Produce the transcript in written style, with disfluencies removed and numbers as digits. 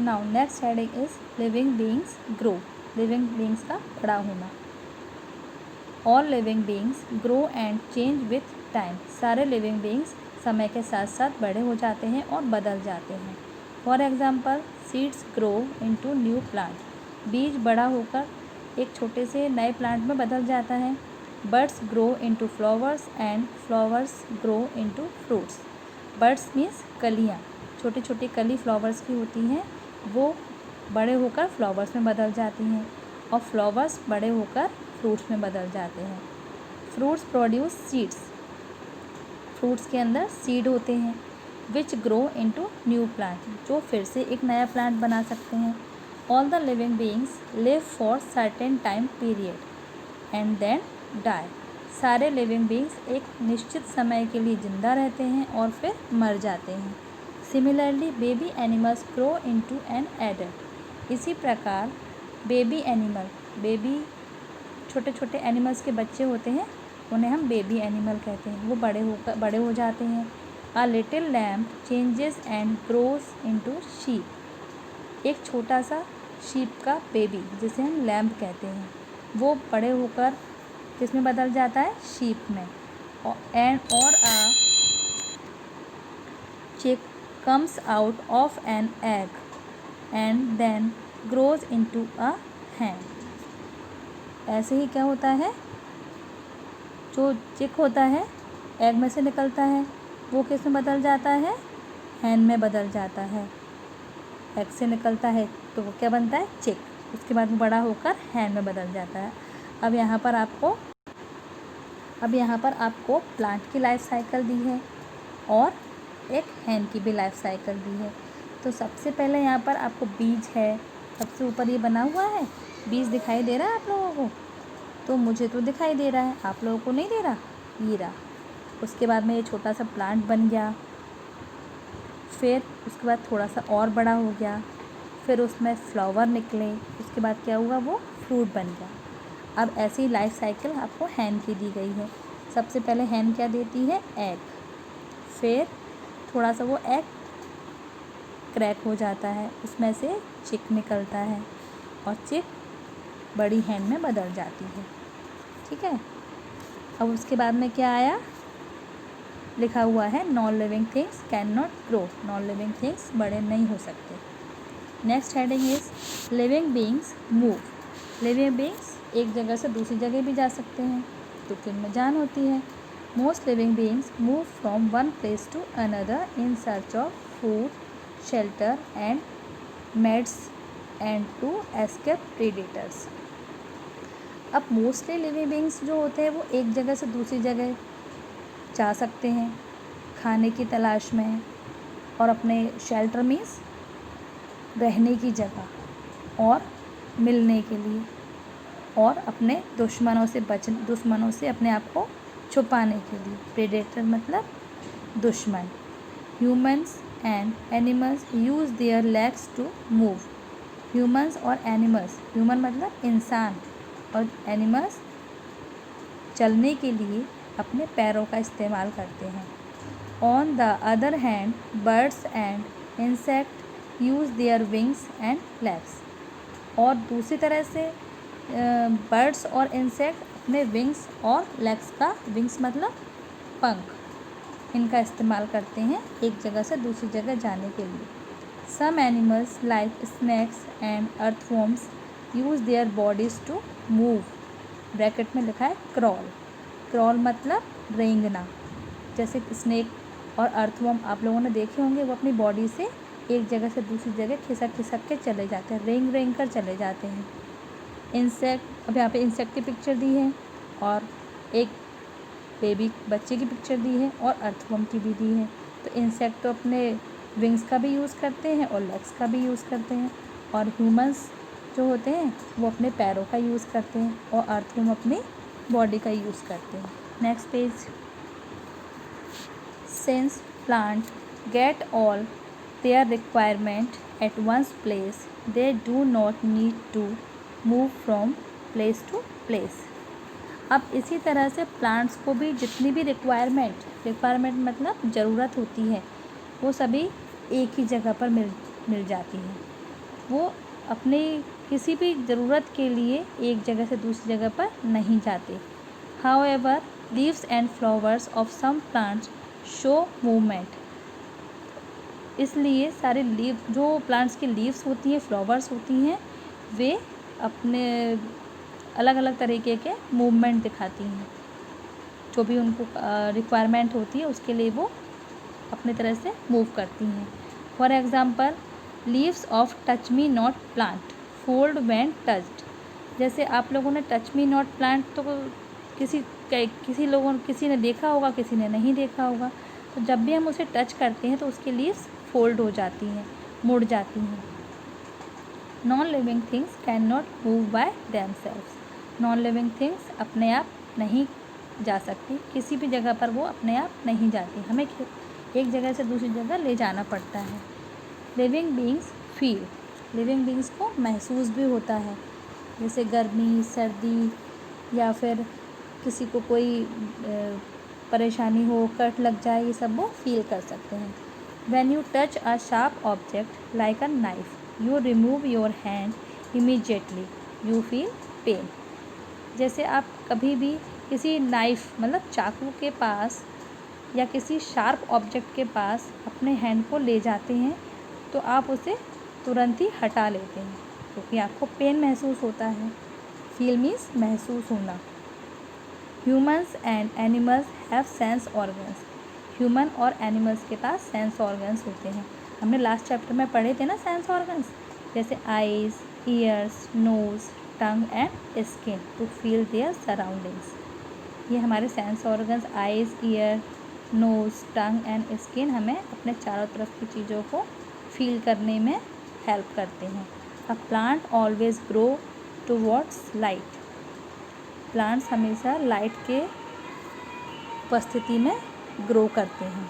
Now next heading is living beings grow. Living beings का बड़ा होना। All living beings grow and change with time. सारे living beings समय के साथ साथ बड़े हो जाते हैं और बदल जाते हैं। For example seeds grow into new plant. बीज बड़ा होकर एक छोटे से नए प्लांट में बदल जाता है। Birds grow into flowers and flowers grow into fruits. Birds means कलियाँ, छोटी छोटी कली फ्लावर्स की होती हैं, वो बड़े होकर फ्लावर्स में बदल जाती हैं और फ्लावर्स बड़े होकर फ्रूट्स में बदल जाते हैं। Fruits produce seeds. फ्रूट्स के अंदर सीड होते हैं which grow into new plant, जो फिर से एक नया प्लांट बना सकते हैं। All the living beings live for certain time period and then die. सारे लिविंग बीइंग्स एक निश्चित समय के लिए जिंदा रहते हैं और फिर मर जाते हैं। Similarly baby animals grow into an adult. इसी प्रकार बेबी एनिमल, बेबी छोटे छोटे एनिमल्स के बच्चे होते हैं, उन्हें हम बेबी एनिमल कहते हैं, वो बड़े हो जाते हैं। A little lamb changes and grows into sheep. एक छोटा सा शीप का बेबी जिसे हम लैम्ब कहते हैं, वो बड़े होकर किसमें बदल जाता है? शीप में। और a chick comes out of an egg and then grows into a hen। ऐसे ही क्या होता है, जो चिक होता है एग में से निकलता है, वो किस में बदल जाता है? hen में बदल जाता है। एग से निकलता है तो वो क्या बनता है? चिक। उसके बाद वो बड़ा होकर hen में बदल जाता है। अब यहाँ पर आपको प्लांट की लाइफ साइकिल दी है और एक hen की भी लाइफ साइकिल दी है। तो सबसे पहले यहाँ पर आपको बीज है, सबसे ऊपर ये बना हुआ है, बीज दिखाई दे रहा है आप लोगों को? तो मुझे तो दिखाई दे रहा है, आप लोगों को नहीं दे रहा? ये रहा। उसके बाद में ये छोटा सा प्लांट बन गया, फिर उसके बाद थोड़ा सा और बड़ा हो गया, फिर उसमें फ्लावर निकले, उसके बाद क्या हुआ? वो फ्रूट बन गया। अब ऐसी लाइफ साइकिल आपको hen की दी गई है। सबसे पहले hen क्या देती है? एग। फिर थोड़ा सा वो एग क्रैक हो जाता है, उसमें से चिक निकलता है और चिक बड़ी hen में बदल जाती है। ठीक है। अब उसके बाद में क्या आया? लिखा हुआ है non living things can not grow. Non living things बड़े नहीं हो सकते। Next heading is living beings move. Living beings एक जगह से दूसरी जगह भी जा सकते हैं, क्योंकि उनमें जान होती है। Most living beings move from one place to another in search of food, shelter and mates and to escape predators. अब मोस्टली लिविंग बीइंग्स जो होते हैं वो एक जगह से दूसरी जगह जा सकते हैं खाने की तलाश में, और अपने शेल्टर मीन्स रहने की जगह, और मिलने के लिए, और अपने दुश्मनों से अपने आप को छुपाने के लिए। प्रेडेटर मतलब दुश्मन। Humans and animals use their legs to move. Humans और एनिमल्स, ह्यूमन मतलब इंसान, और एनिमल्स चलने के लिए अपने पैरों का इस्तेमाल करते हैं। On the other hand birds and insect use their wings and legs. और दूसरी तरह से बर्ड्स और इंसेक्ट अपने विंग्स और लेग्स का, विंग्स मतलब पंख, इनका इस्तेमाल करते हैं एक जगह से दूसरी जगह जाने के लिए। Some animals like snakes and earthworms use their bodies to move. Bracket में लिखा है क्रॉल। क्रॉल मतलब रेंगना। जैसे स्नेक और अर्थवॉर्म आप लोगों ने देखे होंगे, वो अपनी बॉडी से एक जगह से दूसरी जगह खिसक खिसक के चले जाते हैं, रेंग रेंग कर चले जाते हैं। इंसेक्ट, अब यहाँ पे इंसेक्ट की पिक्चर दी है और एक बेबी बच्चे की पिक्चर दी है और अर्थवॉर्म की भी दी है। तो इंसेक्ट तो अपने विंग्स का भी यूज़ करते हैं और लेग्स का भी यूज़ करते हैं, और ह्यूमंस जो होते हैं वो अपने पैरों का यूज़ करते हैं, और अर्थवॉर्म अपनी बॉडी का यूज़ करते हैं। Next page. Since plant get all their requirement at one's place, they do not need to move from place to place। अब इसी तरह से प्लांट्स को भी जितनी भी रिक्वायरमेंट मतलब ज़रूरत होती है, वो सभी एक ही जगह पर मिल जाती है। वो अपने किसी भी ज़रूरत के लिए एक जगह से दूसरी जगह पर नहीं जाते। However leaves and flowers of some plants show movement. इसलिए सारे लीव जो प्लांट्स की लीव्स होती हैं, फ्लावर्स होती हैं, वे अपने अलग अलग तरीके के मूवमेंट दिखाती हैं। जो भी उनको रिक्वायरमेंट होती है उसके लिए वो अपने तरह से मूव करती हैं। For example leaves of touch me not plant fold when touched. जैसे आप लोगों ने टच मी नॉट प्लांट तो किसी ने देखा होगा, किसी ने नहीं देखा होगा। तो जब भी हम उसे टच करते हैं तो उसकी लीव्स फोल्ड हो जाती हैं, मुड़ जाती हैं। Non living things can not move by themselves. Non living things अपने आप नहीं जा सकती, किसी भी जगह पर वो अपने आप नहीं जाती, हमें एक जगह से दूसरी जगह ले जाना पड़ता है। Living beings feel. Living beings को महसूस भी होता है, जैसे गर्मी, सर्दी या फिर किसी को कोई परेशानी हो, कट लग जाए, ये सब वो फील कर सकते हैं। When you touch a sharp object like a knife, you remove your hand immediately. You feel pain. जैसे आप कभी भी किसी नाइफ मतलब चाकू के पास या किसी शार्प ऑब्जेक्ट के पास अपने हैंड को ले जाते हैं तो आप उसे तुरंत ही हटा लेते हैं क्योंकि आपको पेन महसूस होता है। फील मीन्स महसूस होना। Humans and animals have sense organs. Human और एनिमल्स के पास सेंस ऑर्गन्स होते हैं। हमने लास्ट चैप्टर में पढ़े थे ना सेंस ऑर्गन्स, जैसे eyes, ears, nose, tongue and skin to feel their surroundings. ये हमारे sense organs eyes, ear, nose, tongue and skin हमें अपने चारों तरफ की चीज़ों को फील करने में हेल्प करते हैं। A plant always grow towards light. Plants हमेशा लाइट के उपस्थिति में ग्रो करते हैं।